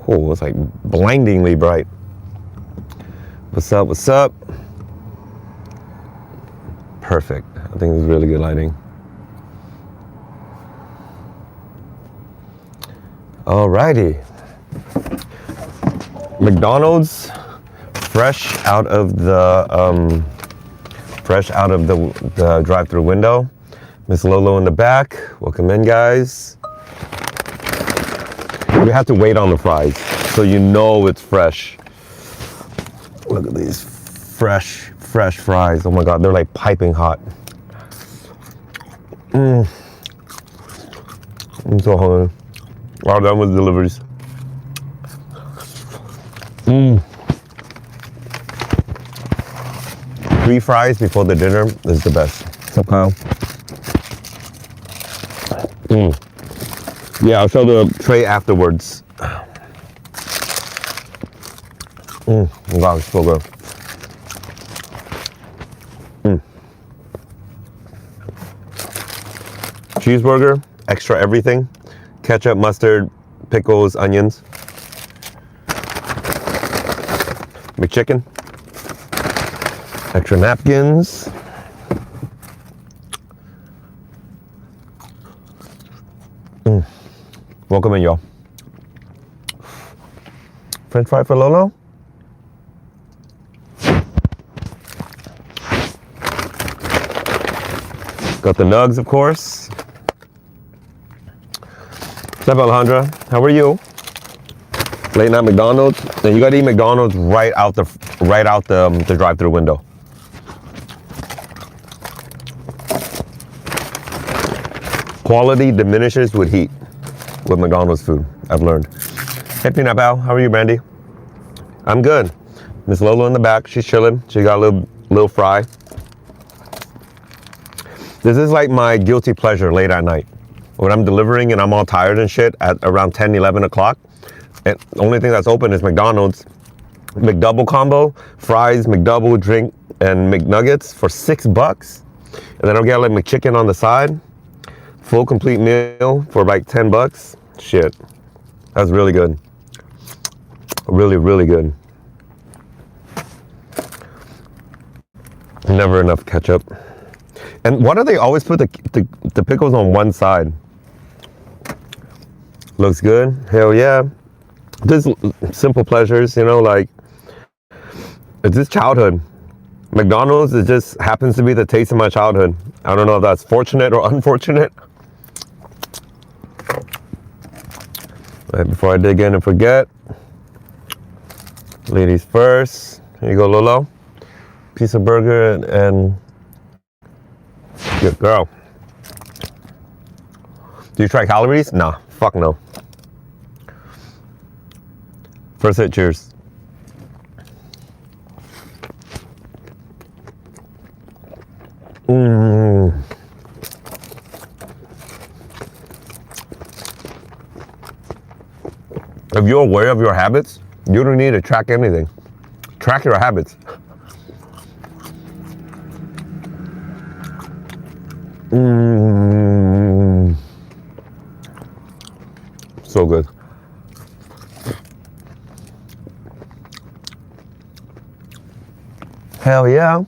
Oh, it's like blindingly bright. What's up? What's up? Perfect. I think it's really good lighting. Alrighty. McDonald's, fresh out of the drive-thru window. Miss Lolo in the back. Welcome in, guys. We have to wait on the fries, so you know it's fresh. Look at these fresh fries. Oh my God, they're like piping hot. I'm so hungry. All done with deliveries. 3 fries before the dinner is the best. What's up, Kyle? Yeah, I'll show the tray afterwards. Oh God, it's so good. Cheeseburger, extra everything. Ketchup, mustard, pickles, onions. McChicken. Extra napkins. Welcome in, y'all. French fry for Lolo. Got the nugs, of course. What's up, Alejandra? How are you? Late night McDonald's. And you gotta eat McDonald's right out the drive-thru window. Quality diminishes with heat with McDonald's food, I've learned. Hey, Peanut Bow, how are you, Brandy? I'm good. Miss Lolo in the back, she's chilling. She got a little fry. This is like my guilty pleasure late at night. When I'm delivering and I'm all tired and shit at around 10, 11 o'clock, and the only thing that's open is McDonald's. McDouble combo, fries, McDouble, drink, and McNuggets for $6. And then I'll get like McChicken on the side. Full complete meal for like $10. Shit, that's really good. Really good. Never enough ketchup. And why do they always put the pickles on one side? Looks good. Hell yeah. Just simple pleasures, you know, like it's just childhood. McDonald's, it just happens to be the taste of my childhood. I don't know if that's fortunate or unfortunate. Right before I dig in and forget, ladies first. Here you go, Lolo. Piece of burger and good girl. Do you track calories? Nah, fuck no. First hit, cheers. If you're aware of your habits, you don't need to track anything. Track your habits. So good. Hell yeah.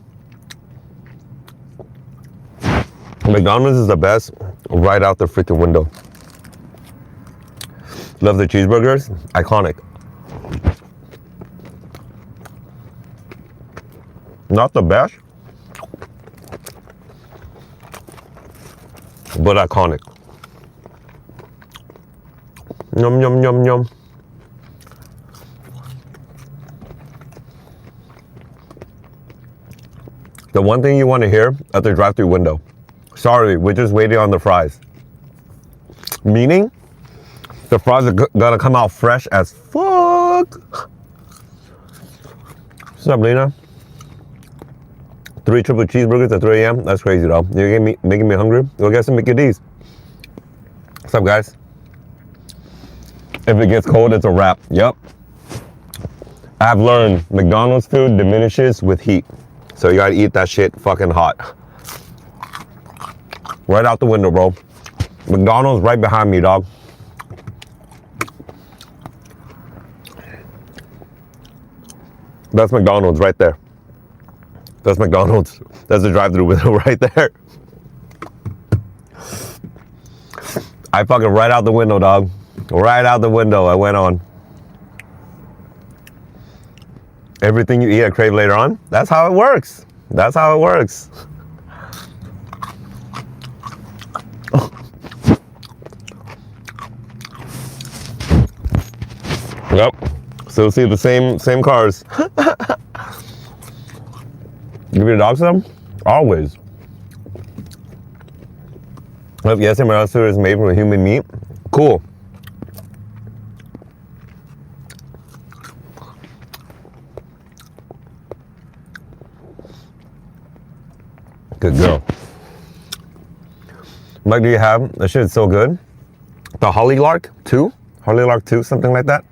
McDonald's is the best right out the freaking window. Love the cheeseburgers. Iconic. Not the best, but iconic. Yum, yum, yum, yum. The one thing you want to hear at the drive-thru window. Sorry, we're just waiting on the fries. Meaning, the fries are gonna come out fresh as fuck. What's up, Lena? 3 triple cheeseburgers at 3 a.m. That's crazy, though. You're making me hungry. Go get some Mcadeez. What's up, guys? If it gets cold, it's a wrap. Yep. I've learned McDonald's food diminishes with heat. So you gotta eat that shit fucking hot. Right out the window, bro. McDonald's right behind me, dog. That's McDonald's right there. That's McDonald's. That's the drive-thru window right there. I fucking right out the window, dog. Right out the window, I went on. Everything you eat, I crave later on. That's how it works. That's how it works. Yep. Still see the same cars. Give your dog some? Always. If yes, my food is made from human meat. Cool. Good girl. What do you have? That shit is so good. The Holly Lark 2? Holly Lark 2, something like that.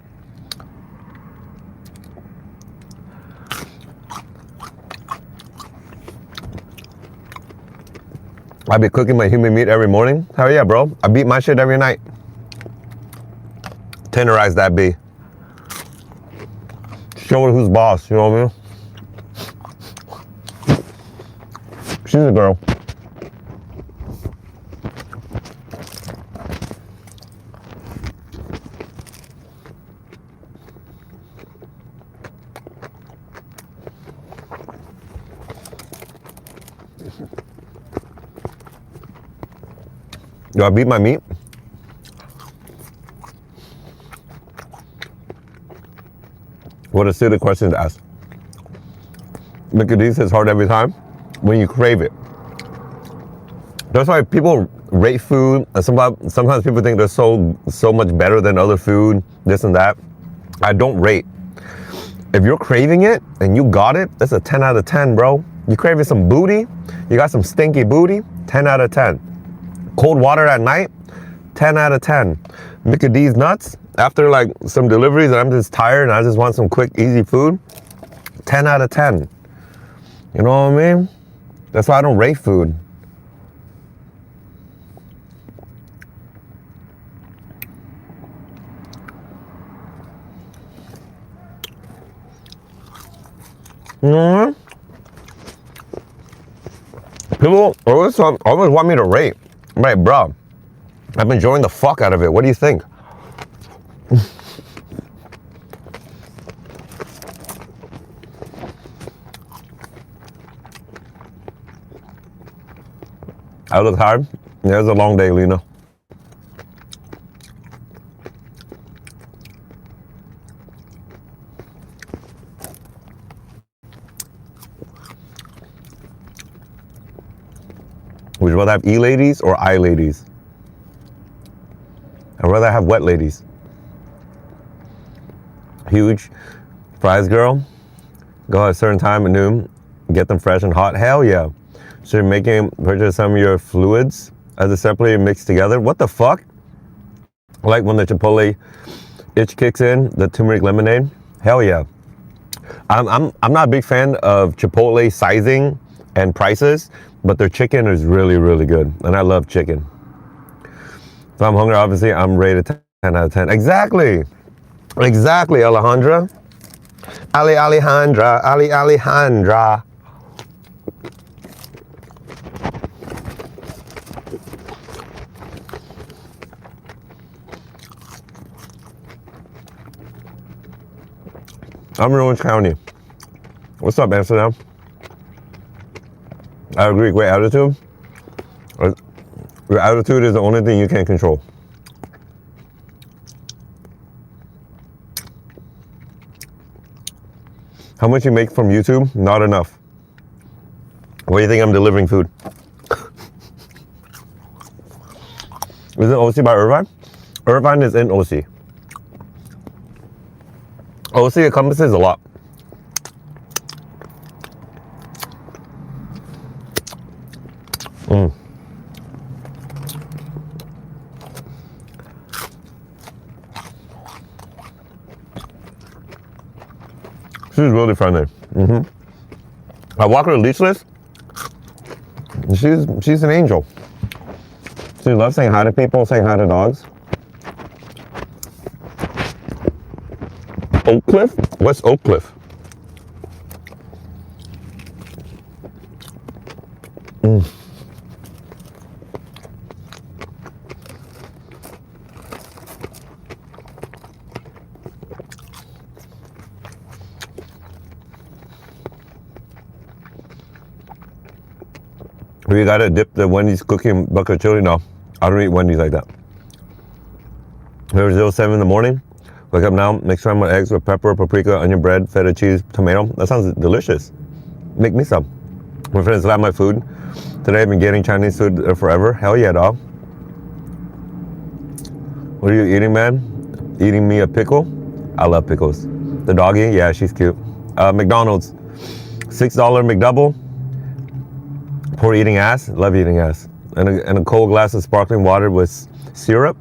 I be cooking my human meat every morning. Hell yeah, bro. I beat my shit every night. Tenderize that bee. Show her who's boss, you know what I mean? She's a girl. Do I beat my meat? What a silly question to ask. Mcadeez hits hard every time when you crave it. That's why people rate food. And sometimes people think they're so much better than other food, this and that. I don't rate. If you're craving it and you got it, that's a 10 out of 10, bro. You craving some booty, you got some stinky booty, 10 out of 10. Cold water at night, 10 out of 10. Mcadeez nuts, after like some deliveries and I'm just tired and I just want some quick, easy food, 10 out of 10. You know what I mean? That's why I don't rate food. You know what? People always want me to rate. I'm like, bro, I'm enjoying the fuck out of it. What do you think? I look tired. Yeah, it's a long day, Lena. Would you rather have E-ladies or I-ladies? I'd rather have wet ladies. Huge. Fries girl. Go at a certain time at noon. Get them fresh and hot. Hell yeah. So you're making purchase some of your fluids as a separately mixed together. What the fuck? Like when the Chipotle itch kicks in, the turmeric lemonade. Hell yeah. I'm not a big fan of Chipotle sizing and prices, but their chicken is really, really good. And I love chicken. If I'm hungry, obviously, I'm rated 10 out of 10. Exactly. Exactly, Alejandra. Alejandra. I'm in Orange County. What's up, Amsterdam? I agree, great attitude. Your attitude is the only thing you can control. How much you make from YouTube? Not enough. What do you think I'm delivering food? Is it OC by Irvine? Irvine is in OC. OC encompasses a lot. She's really friendly. I walk her leashless. She's an angel. She loves saying hi to people, saying hi to dogs. Oak Cliff? What's Oak Cliff? We gotta dip the Wendy's cookie in bucket chili. No, I don't eat Wendy's like that. There's 07 in the morning. Wake up now, make scrambled eggs with pepper, paprika, onion bread, feta cheese, tomato. That sounds delicious. Make me some. My friends love my food. Today I've been getting Chinese food forever. Hell yeah, dog. What are you eating, man? Eating me a pickle? I love pickles. The doggy, yeah, she's cute. McDonald's, $6 McDouble. Poor eating ass, love eating ass. And a cold glass of sparkling water with syrup.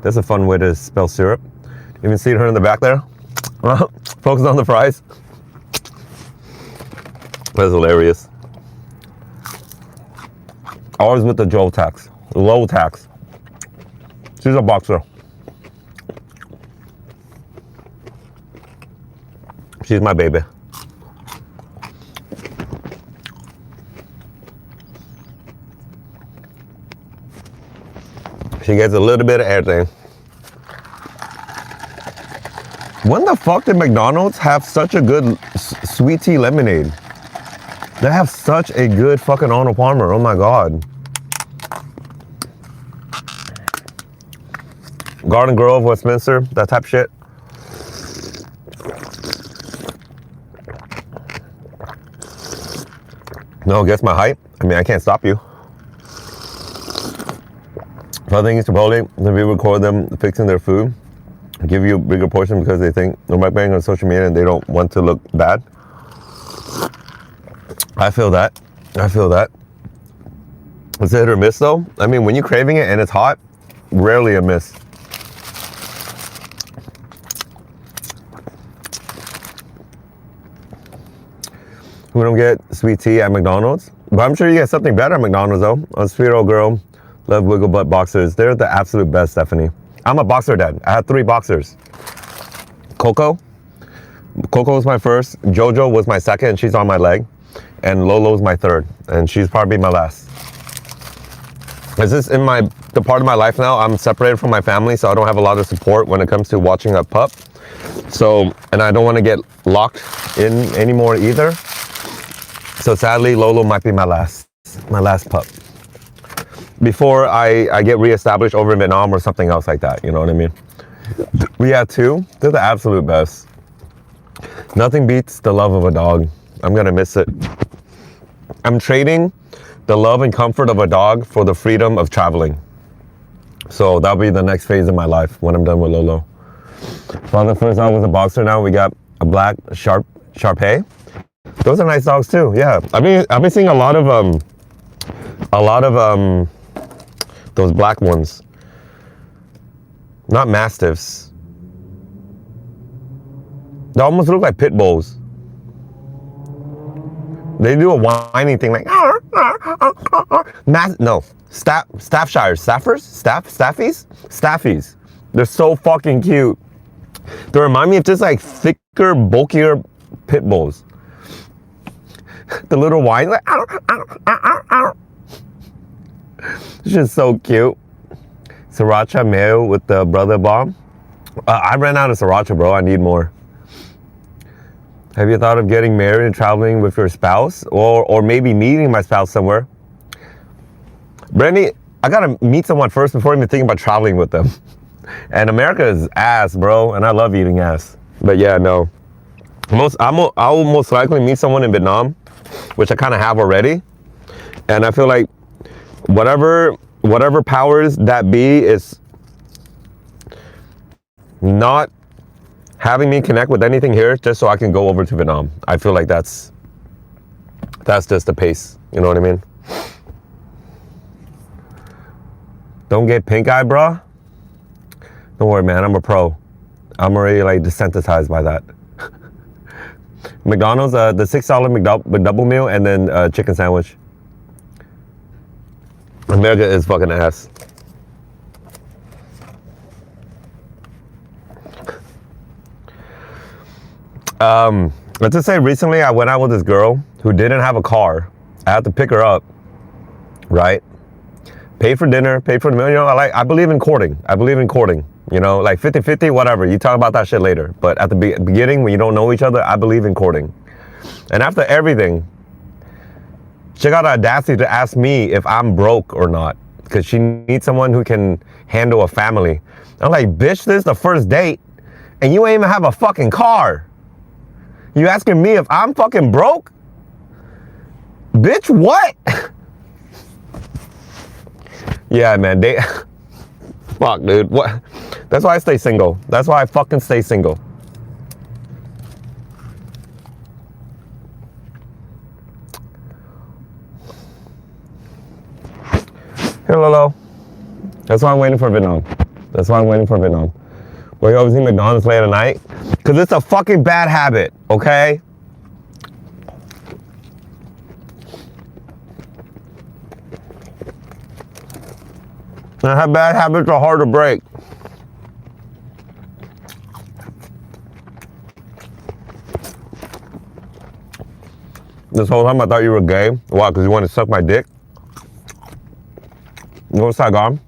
That's a fun way to spell syrup. Even see her in the back there? Focus on the fries. That's hilarious. Always with the Joel tax, low tax. She's a boxer. She's my baby. She gets a little bit of everything. When the fuck did McDonald's have such a good sweet tea lemonade? They have such a good fucking Arnold Palmer. Oh my God. Garden Grove, Westminster, that type of shit. No, guess my height. I mean, I can't stop you. Other things, Chipotle, if we record them fixing their food, give you a bigger portion because they think they're mukbang on social media and they don't want to look bad. I feel that. I feel that. It's a hit or miss though. I mean, when you're craving it and it's hot, rarely a miss. We don't get sweet tea at McDonald's, but I'm sure you get something better at McDonald's though. A sweet old girl, love wiggle butt boxers. They're the absolute best, Stephanie. I'm a boxer dad. I had 3 boxers. Coco was my first. Jojo was my second, and she's on my leg. And Lolo's my third, and she's probably my last. Is this in the part of my life now? I'm separated from my family, so I don't have a lot of support when it comes to watching a pup. So, and I don't want to get locked in anymore either. So sadly, Lolo might be my last pup. Before I get reestablished over in Vietnam or something else like that, you know what I mean? We had 2. They're the absolute best. Nothing beats the love of a dog. I'm gonna miss it. I'm trading the love and comfort of a dog for the freedom of traveling. So that'll be the next phase of my life when I'm done with Lolo. Father first dog was a boxer. Now we got a black Sharpei. Those are nice dogs too. Yeah, I've been seeing a lot of those black ones. Not mastiffs. They almost look like pit bulls. They do a whining thing like Staffies. They're so fucking cute. They remind me of just like thicker, bulkier pit bulls. The little whine like it's just so cute. Sriracha mayo with the brother bomb. I ran out of sriracha, bro. I need more. Have you thought of getting married and traveling with your spouse? Or maybe meeting my spouse somewhere? Brandy, I gotta meet someone first before even thinking about traveling with them. And America is ass, bro. And I love eating ass. But yeah, no. I'll most likely meet someone in Vietnam, which I kind of have already. And I feel like whatever powers that be is not having me connect with anything here just so I can go over to Vietnam. I feel like that's just the pace. You know what I mean? Don't get pink eye, bro. Don't worry, man. I'm a pro. I'm already like desensitized by that. McDonald's, the $6 McDouble meal and then chicken sandwich. America is fucking ass. Let's just say recently I went out with this girl who didn't have a car. I had to pick her up, right? Pay for dinner, pay for the meal. You know, I believe in courting. You know, like 50-50, whatever. You talk about that shit later. But at the beginning, when you don't know each other, I believe in courting. And after everything, She got the audacity to ask me if I'm broke or not, because she needs someone who can handle a family. I'm like, bitch, this is the first date, and you ain't even have a fucking car. You asking me if I'm fucking broke? Bitch, what? Yeah, man, fuck, dude, what? That's why I stay single. That's why I fucking stay single. Here, Lolo. That's why I'm waiting for Vietnam. That's why I'm waiting for Vietnam. Where you always eat McDonald's late at night? Because it's a fucking bad habit, okay? And bad habits are hard to break. This whole time I thought you were gay. Why? Because you want to suck my dick? You go to Saigon.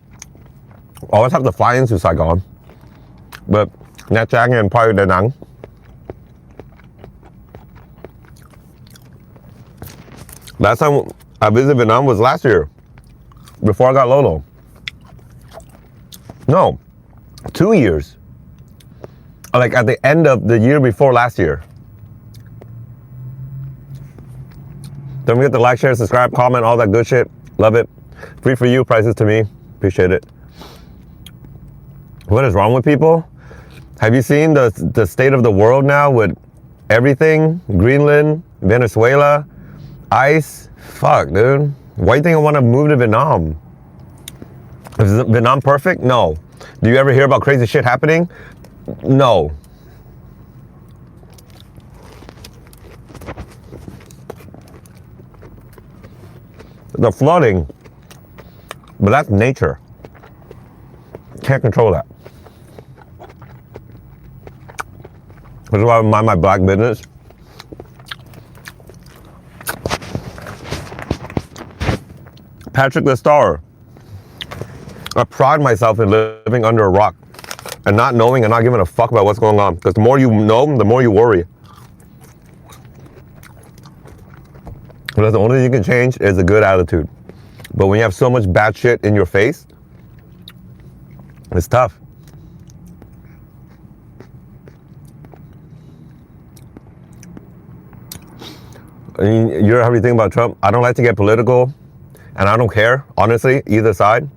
Always have to fly into Saigon. But Nha Trang and probably Da Nang. Last time I visited Vietnam was last year. Before I got Lolo. No, 2 years. Like at the end of the year before last year. Don't forget to like, share, subscribe, comment, all that good shit. Love it. Free for you, prices to me. Appreciate it. What is wrong with people? Have you seen the state of the world now with everything? Greenland, Venezuela, ICE. Fuck, dude. Why do you think I want to move to Vietnam? Is Vietnam perfect? No. Do you ever hear about crazy shit happening? No. The flooding, but that's nature. Can't control that. This is why I mind my black business. Patrick the Star. I pride myself in living under a rock and not knowing and not giving a fuck about what's going on. Because the more you know, the more you worry. Because the only thing you can change is a good attitude. But when you have so much bad shit in your face, it's tough. I mean, you know how you think about Trump? I don't like to get political, and I don't care, honestly, either side.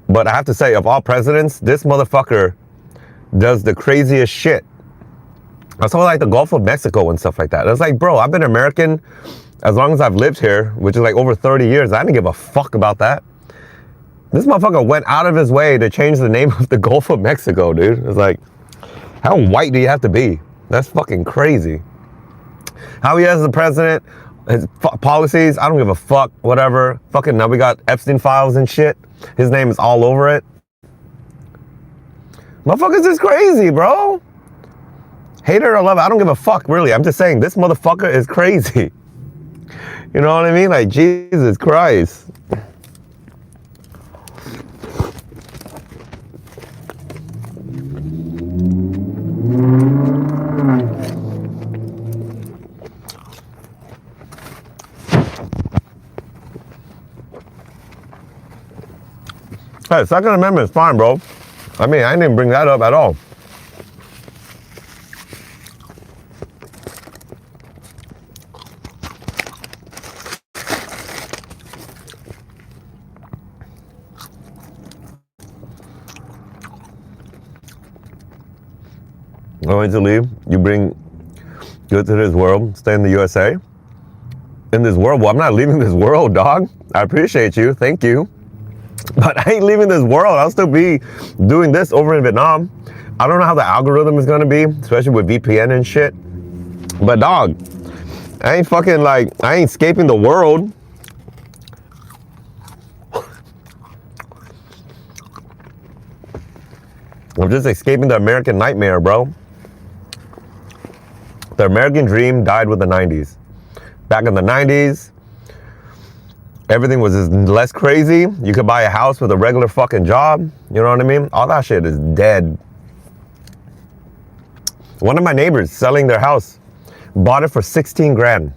But I have to say, of all presidents, this motherfucker does the craziest shit. That's all like the Gulf of Mexico and stuff like that. It's like, bro, I've been American as long as I've lived here, which is like over 30 years. I didn't give a fuck about that. This motherfucker went out of his way to change the name of the Gulf of Mexico, dude. It's like, how white do you have to be? That's fucking crazy. How he has the president, his policies, I don't give a fuck, whatever. Fucking now we got Epstein files and shit. His name is all over it. Motherfuckers is crazy, bro. Hate it or love it, I don't give a fuck, really. I'm just saying, this motherfucker is crazy. You know what I mean? Like, Jesus Christ. Hey, Second Amendment is fine, bro. I mean, I didn't bring that up at all. I want you to leave. You bring good to this world. Stay in the USA. In this world? Well, I'm not leaving this world, dog. I appreciate you. Thank you. But I ain't leaving this world. I'll still be doing this over in Vietnam. I don't know how the algorithm is going to be, especially with VPN and shit. But dog, I ain't fucking like, I ain't escaping the world. I'm just escaping the American nightmare, bro. The American dream died with the 90s. Back in the 90s, everything was less crazy. You could buy a house with a regular fucking job. You know what I mean? All that shit is dead. One of my neighbors selling their house, bought it for 16 grand.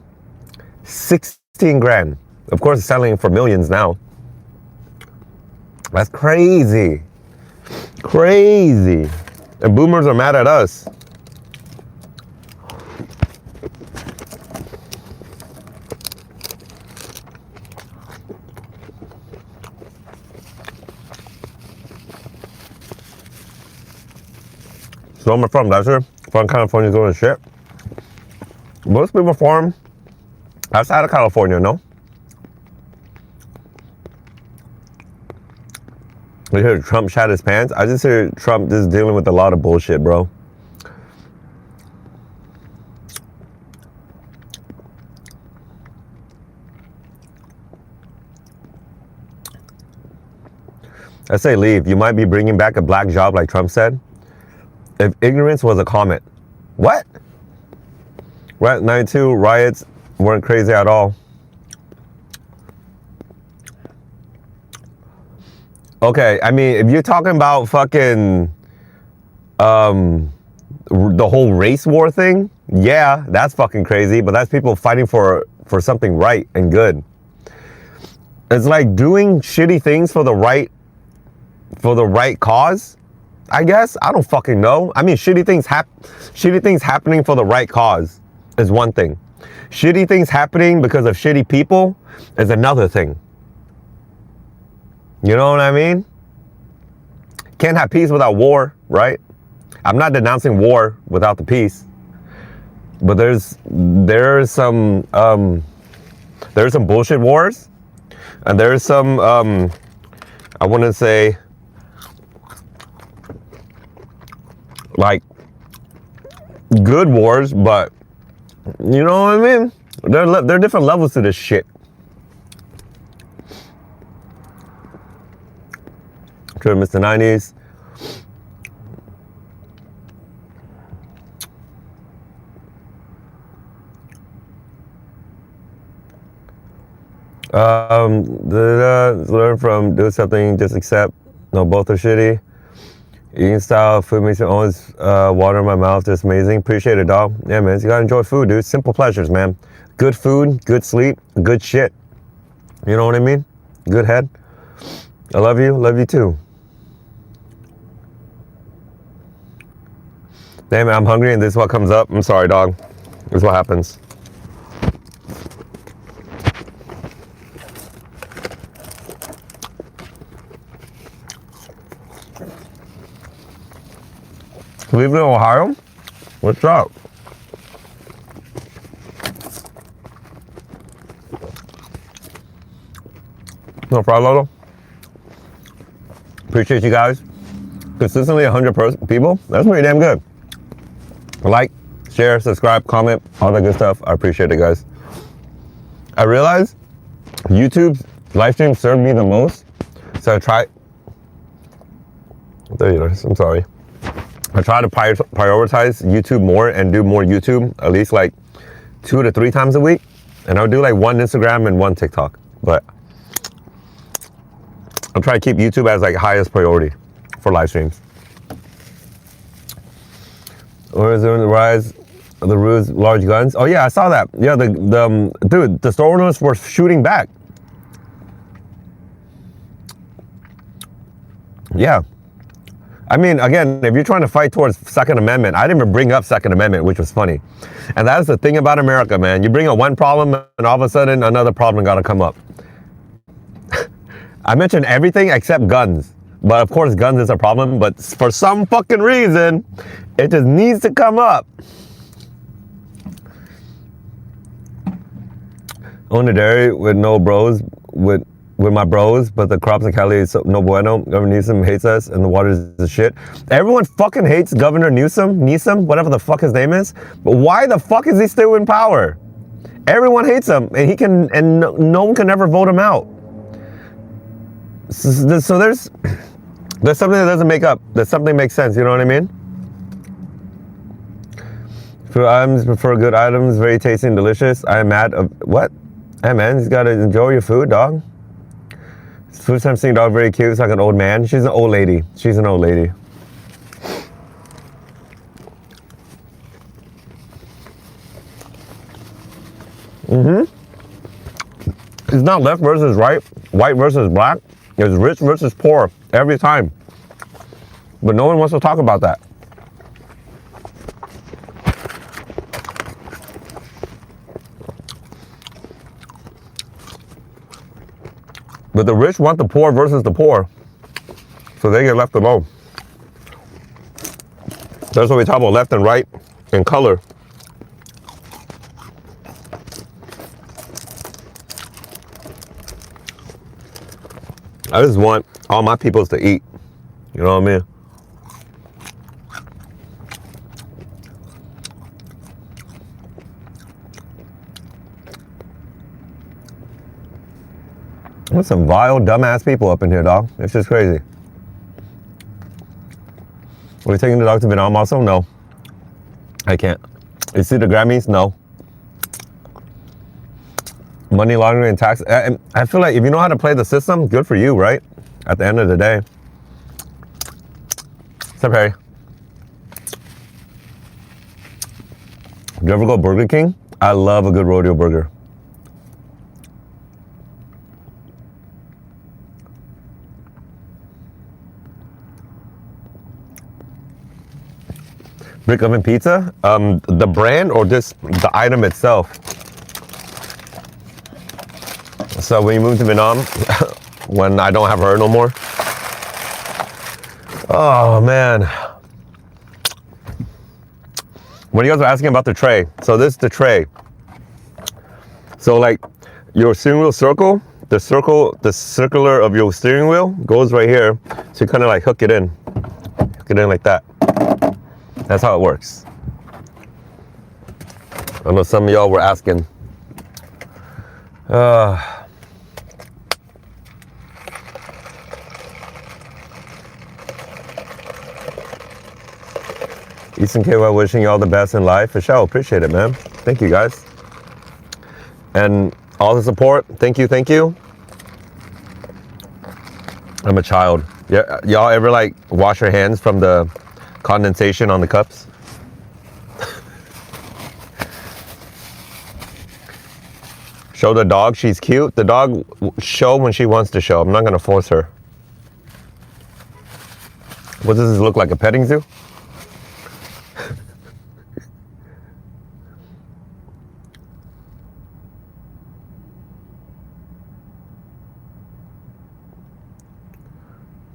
16 grand. Of course, it's selling for millions now. That's crazy. Crazy. And boomers are mad at us. So where am I from? That's where from California doing shit. Most people farm outside of California, no? You hear Trump shat his pants? I just hear Trump just dealing with a lot of bullshit, bro. I say leave. You might be bringing back a black job like Trump said. If ignorance was a comment. What? Right, 92 riots weren't crazy at all. Okay, I mean, if you're talking about fucking the whole race war thing, yeah, that's fucking crazy, but that's people fighting for something right and good. It's like doing shitty things for the right cause, I guess. I don't fucking know. I mean, shitty things happening for the right cause is one thing. Shitty things happening because of shitty people is another thing. You know what I mean? Can't have peace without war, right? I'm not denouncing war without the peace, but there's some bullshit wars, and there's some I wouldn't say like good wars, but you know what I mean? There are different levels to this shit. True, Mr. 90s. Learn from do something, just accept. No, both are shitty. Eating style, food makes me always water in my mouth. Just amazing. Appreciate it, dog. Yeah, man. You gotta enjoy food, dude. Simple pleasures, man. Good food, good sleep, good shit. You know what I mean? Good head. I love you. Love you too. Damn it, I'm hungry and this is what comes up. I'm sorry, dog. This is what happens. Cleveland, Ohio? What's up? No problem, Lolo. Appreciate you guys. Consistently 100 people. That's pretty damn good. Like, share, subscribe, comment, all that good stuff. I appreciate it, guys. I realized YouTube's live stream served me the most. So I try. There you are. I'm sorry. I try to prioritize YouTube more and do more YouTube, at least like 2 to 3 times a week. And I'll do like 1 Instagram and 1 TikTok. But I'll try to keep YouTube as like highest priority for live streams. Or is there the rise of the Rude's large guns? Oh yeah, I saw that. Yeah, dude, the store owners were shooting back. Yeah. I mean, again, if you're trying to fight towards Second Amendment, I didn't even bring up Second Amendment, which was funny. And that's the thing about America, man. You bring up one problem and all of a sudden another problem got to come up. I mentioned everything except guns. But of course, guns is a problem. But for some fucking reason, it just needs to come up. Own a dairy with no bros, with my bros, but the crops in Cali is no bueno. Governor Newsom hates us and the water is the shit. Everyone fucking hates Governor Newsom, whatever the fuck his name is. But why the fuck is he still in power? Everyone hates him and no one can ever vote him out. So there's something that doesn't make up. There's something makes sense, you know what I mean? Food items, prefer good items, very tasty and delicious. I am mad of what? Hey man, you gotta enjoy your food, dog. First time seeing dog, very cute. It's like an old man. She's an old lady. She's an old lady. It's not left versus right, white versus black. It's rich versus poor every time. But no one wants to talk about that. But the rich want the poor versus the poor. So they get left alone. That's what we talk about left and right in color. I just want all my peoples to eat. You know what I mean? There's some vile, dumbass people up in here, dog. It's just crazy. Are we taking the dog to Vietnam also? No. I can't. You see the Grammys? No. Money laundering and tax. I feel like if you know how to play the system, good for you, right? At the end of the day. What's up, Harry? Do you ever go Burger King? I love a good rodeo burger. Brick oven pizza? The brand or just the item itself? So when you move to Vietnam, when I don't have her no more. Oh man. When you guys were asking about the tray, so this is the tray. So like your steering wheel circle, the circular of your steering wheel goes right here. So you kind of like hook it in like that. That's how it works. I know some of y'all were asking. Easton KY wishing you all the best in life. For sure, appreciate it, man. Thank you, guys. And all the support, thank you, thank you. I'm a child. Yeah, y'all ever like wash your hands from the condensation on the cups? Show the dog she's cute. The dog show when she wants to show. I'm not gonna force her. What does this look like, a petting zoo?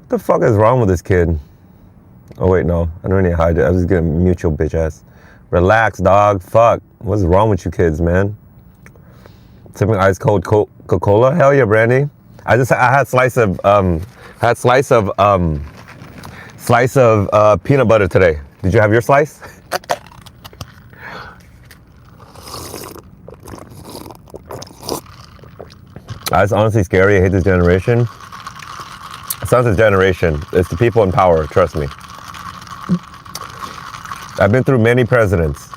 What the fuck is wrong with this kid? Oh wait, no, I don't need to hide it. I was just getting mutual bitch ass. Relax, dog. Fuck. What's wrong with you kids, man? Sipping ice cold Coca-Cola? Hell yeah, Brandy. I had slice of peanut butter today. Did you have your slice? That's honestly scary. I hate this generation. It's not this generation. It's the people in power. Trust me. I've been through many presidents,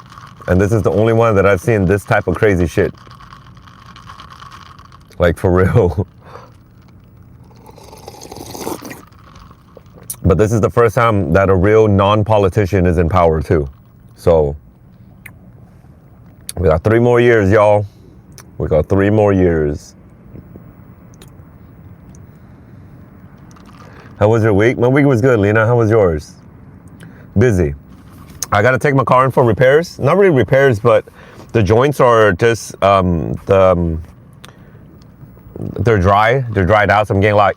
and this is the only one that I've seen this type of crazy shit. Like, for real. But this is the first time that a real non-politician is in power, too. So, we got 3 more years, y'all. We got 3 more years. How was your week? My week was good, Lena. How was yours? Busy. I gotta take my car in for repairs. Not really repairs, but the joints are just they're dry. They're dried out, so I'm getting like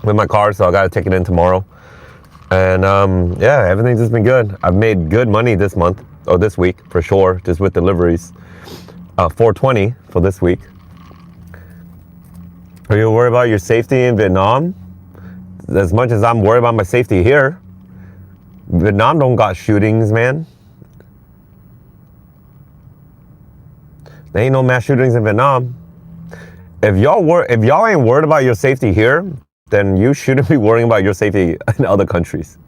with my car, so I gotta take it in tomorrow. And yeah, everything's just been good. I've made good money this month or this week for sure, just with deliveries. $420 for this week. Are you worried about your safety in Vietnam? As much as I'm worried about my safety here. Vietnam don't got shootings, man. There ain't no mass shootings in Vietnam. If y'all ain't worried about your safety here, then you shouldn't be worrying about your safety in other countries.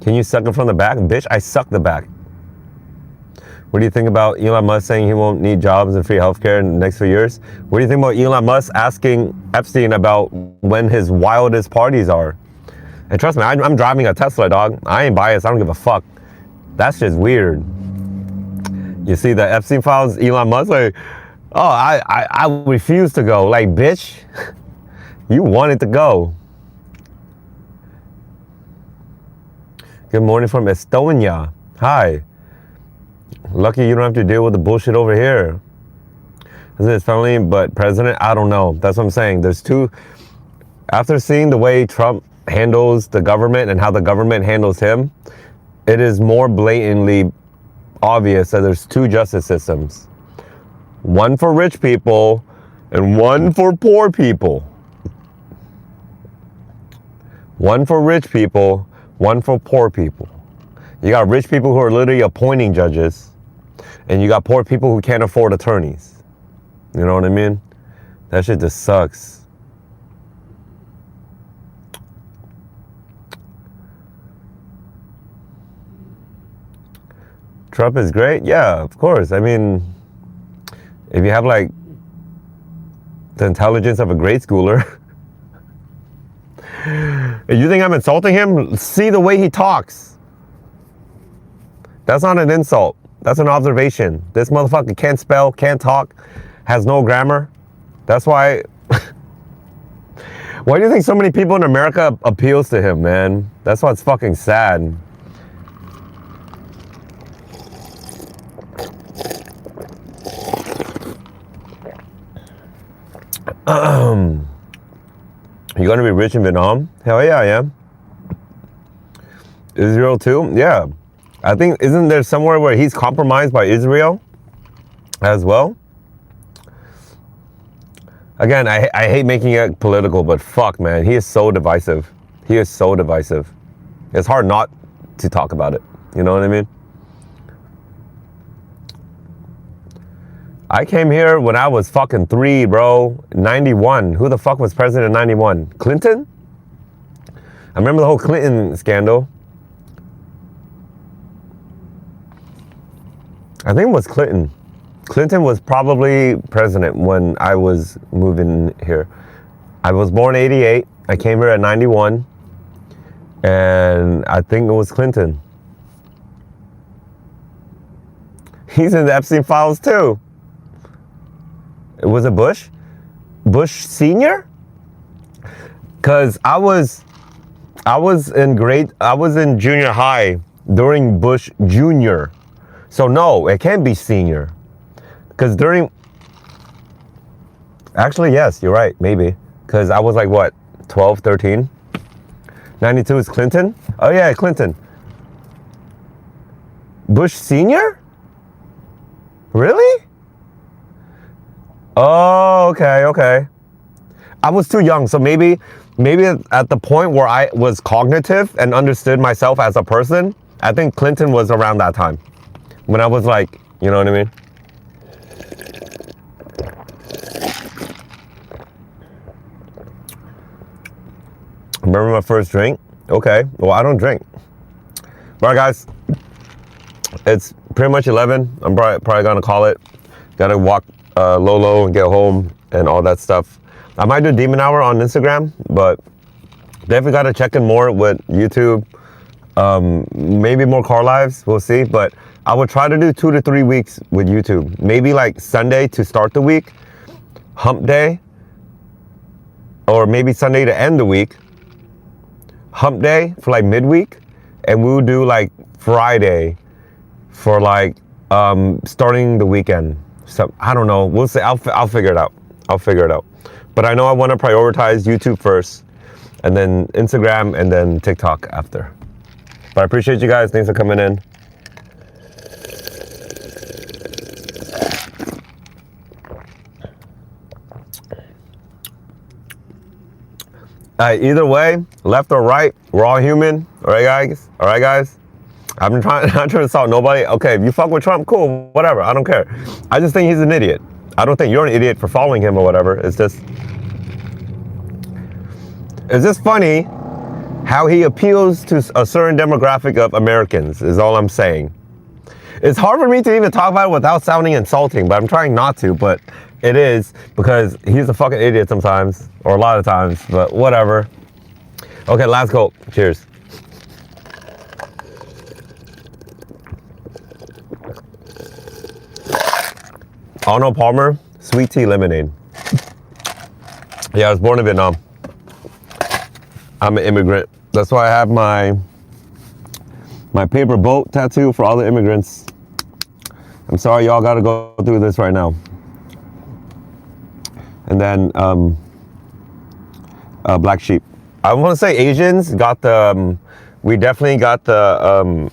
Can you suck it from the back? Bitch, I suck the back. What do you think about Elon Musk saying he won't need jobs and free healthcare in the next few years? What do you think about Elon Musk asking Epstein about when his wildest parties are? And trust me, I'm driving a Tesla, dog. I ain't biased. I don't give a fuck. That's just weird. You see the Epstein files, Elon Musk, like, oh, I refuse to go. Like, bitch, you wanted to go. Good morning from Estonia. Hi. Lucky you don't have to deal with the bullshit over here. Is it family, but president? I don't know. That's what I'm saying. There's two. After seeing the way Trump handles the government and how the government handles him, it is more blatantly obvious that there's two justice systems. One for rich people and one for poor people. One for rich people, one for poor people. You got rich people who are literally appointing judges, and you got poor people who can't afford attorneys. You know what I mean? That shit just sucks. Trump is great? Yeah, of course. I mean, if you have like the intelligence of a grade schooler, if you think I'm insulting him, see the way he talks. That's not an insult. That's an observation. This motherfucker can't spell, can't talk, has no grammar. That's why. Why do you think so many people in America appeals to him, man? That's what's fucking sad. You gonna be rich in Vietnam? Hell yeah, I am. Israel too? Yeah. I think, isn't there somewhere where he's compromised by Israel as well? Again, I hate making it political, but fuck, man, he is so divisive. He is so divisive. It's hard not to talk about it. You know what I mean? I came here when I was fucking 3, bro. 91. Who the fuck was president in 91? Clinton? I remember the whole Clinton scandal. I think it was Clinton. Clinton was probably president when I was moving here. I was born 88. I came here at 91. And I think it was Clinton. He's in the Epstein files too. Was it Bush? Bush Senior? Cause I was in junior high during Bush Junior. So no, it can't be senior. Cause actually yes, you're right, maybe. Cause I was like what, 12, 13? 92 is Clinton? Oh yeah, Clinton. Bush Senior? Really? Oh, okay. I was too young, so maybe at the point where I was cognitive and understood myself as a person, I think Clinton was around that time. When I was like, you know what I mean? Remember my first drink? Okay, well, I don't drink. All right, guys, it's pretty much 11. I'm probably gonna call it. Gotta walk Lolo and get home and all that stuff. I might do Demon Hour on Instagram, but definitely gotta check in more with YouTube. Maybe more car lives, we'll see. But I would try to do 2 to 3 weeks with YouTube. Maybe like Sunday to start the week, hump day, or maybe Sunday to end the week, hump day for like midweek, and we'll do like Friday for like starting the weekend. So I don't know. We'll see. I'll figure it out. But I know I want to prioritize YouTube first, and then Instagram, and then TikTok after. But I appreciate you guys. Thanks for coming in. Either way, left or right, we're all human. All right, guys. I'm not trying to insult nobody. Okay, if you fuck with Trump, cool, whatever. I don't care. I just think he's an idiot. I don't think you're an idiot for following him or whatever. It's just funny how he appeals to a certain demographic of Americans, is all I'm saying. It's hard for me to even talk about it without sounding insulting, but I'm trying not to, but it is, because he's a fucking idiot sometimes, or a lot of times, but whatever. Okay, last go. Cheers. Arnold Palmer, sweet tea lemonade. Yeah, I was born in Vietnam. I'm an immigrant. That's why I have my paper boat tattoo for all the immigrants. I'm sorry y'all gotta go through this right now. And then black sheep. I want to say Asians got the, we definitely got the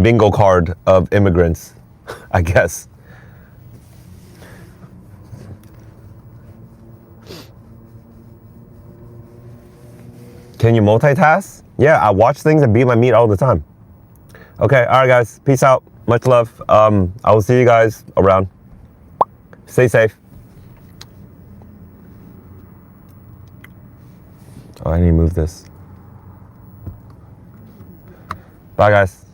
bingo card of immigrants, I guess. Can you multitask? Yeah, I watch things and beat my meat all the time. Okay, all right, guys. Peace out. Much love. I will see you guys around. Stay safe. Oh, I need to move this. Bye, guys.